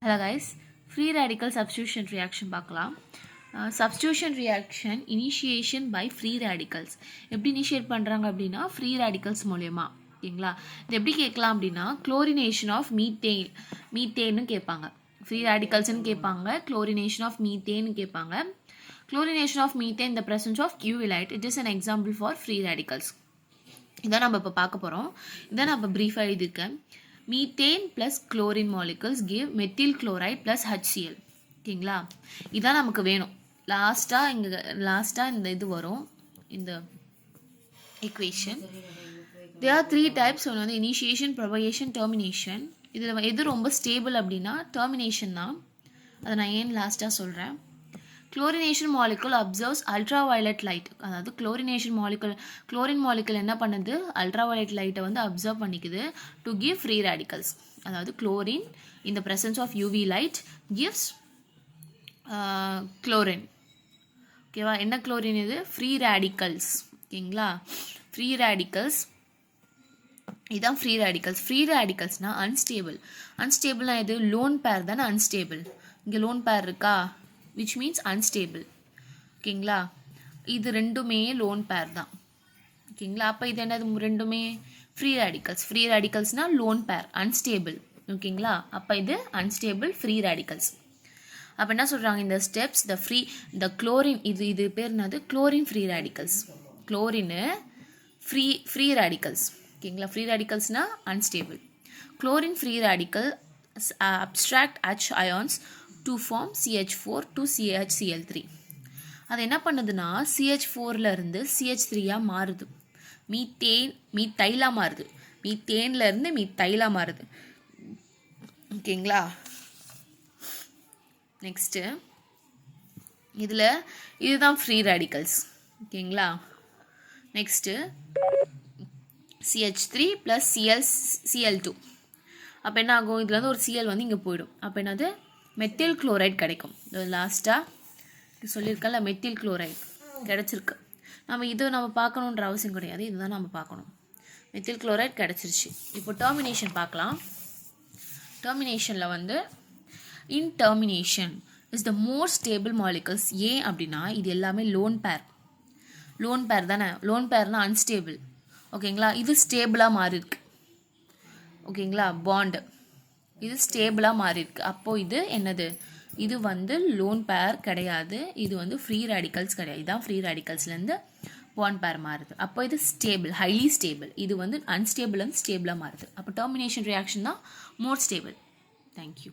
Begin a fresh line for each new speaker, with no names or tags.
Hello guys, free radical substitution reaction பார்க்கலாம். Substitution reaction initiation by free radicals. எப்படி initiate பண்ணுறாங்க அப்படின்னா free radicals மூலயமா ஓகேங்களா. இது எப்படி கேட்கலாம் அப்படின்னா chlorination of methane கேட்பாங்க. free radicalsன்னு கேட்பாங்க, chlorination of methane கேட்பாங்க. Chlorination of methane in the presence of UV light, it is an example for free radicals. இதான் நம்ம இப்போ பார்க்க போகிறோம். இதான் நான் இப்போ ப்ரீஃபாக எழுதியிருக்கேன். Methane plus chlorine molecules give methyl chloride plus HCl. ஓகேங்களா, இதான் நமக்கு வேணும். லாஸ்ட்டாக இந்த இது வரும், இந்த equation. There are 3 types. ஒன்று வந்து initiation, propagation, termination. இதில் எது ரொம்ப ஸ்டேபிள் அப்படின்னா termination தான். அதை நான் ஏன் லாஸ்ட்டாக சொல்கிறேன். Chlorination molecule observes ultraviolet light. அதாவது chlorine molecule என்ன பண்ணுது, ultraviolet light வந்து observe பண்ணிக்குது to give free radicals. அதாவது chlorine in the presence of UV light gives chlorine. ஓகேவா, என்ன chlorine இது, free radicals. ஓகேங்களா, free radicals இதான் free radicals. free radicalsனா அன்ஸ்டேபிள்னா எது, லோன் பேர் தானே அன்ஸ்டேபிள். இங்கே லோன் பேர் இருக்கா, which means unstable. ஓகேங்களா, இது ரெண்டுமே லோன் பேர் தான். ஓகேங்களா, அப்போ இது என்னது, ரெண்டுமே ஃப்ரீ ரேடிக்கல்ஸ்னா லோன் பேர், அன்ஸ்டேபிள். ஓகேங்களா, அப்போ இது அன்ஸ்டேபிள் ஃப்ரீ ரேடிக்கல்ஸ். அப்போ என்ன சொல்கிறாங்க, இந்த ஸ்டெப்ஸ் இந்த குளோரின் இது பேர் என்னது, chlorine free radicals. Chlorine free radicals. ஓகேங்களா, ஃப்ரீ ரேடிக்கல்ஸ்னா unstable. Chlorine free radical abstract H ions to form CH4 to CHCl3. அது என்ன பண்ணுதுன்னா CH4ல இருந்து CH3 மாறுது, மீத்தைலா மாறுது, மீத்தேன்ல இருந்து மீத்தைலா மாறுது. ஓகேங்களா, நெக்ஸ்ட் இதுதான் ஃப்ரீ ரேடிக்கல்ஸ். ஓகேங்களா, நெக்ஸ்ட் CH3 plus Cl2. அப்போ என்ன ஆகும், இதில் வந்து ஒரு Cl வந்து இங்கே போயிடும். அப்போ என்னது, மெத்தில் குளோரைட் கிடைக்கும். லாஸ்ட்டாக சொல்லியிருக்கல, மெத்தில் குளோரைட் கிடச்சிருக்கு. நம்ம பார்க்கணுன்ற அவசியம் கிடையாது, இதுதான் நம்ம பார்க்கணும். மெத்தில் குளோரைட் கிடச்சிருச்சு. இப்போ டெர்மினேஷன் பார்க்கலாம். டெர்மினேஷனில் வந்து in termination is the more stable molecules. ஏன் அப்படின்னா இது எல்லாமே லோன் பேர் தானே. லோன் பேர்னால் அன்ஸ்டேபிள். ஓகேங்களா, இது ஸ்டேபிளாக மாறி இருக்கு. ஓகேங்களா, பாண்டு இது ஸ்டேபிளாக மாறி இருக்கு. அப்போது இது என்னது, இது வந்து லோன் பேர் கிடையாது, இது வந்து ஃப்ரீ ரேடிக்கல்ஸ் கிடையாது. இதுதான் ஃப்ரீ ரேடிக்கல்ஸ்லேருந்து பாண்ட் பேர் மாறுது. அப்போ இது ஸ்டேபிள், ஹைலி ஸ்டேபிள். இது வந்து அன்ஸ்டேபிள் வந்து ஸ்டேபிளாக மாறுது. அப்போ டெர்மினேஷன் ரியாக்ஷன் தான் மோர் ஸ்டேபிள். தேங்க்யூ.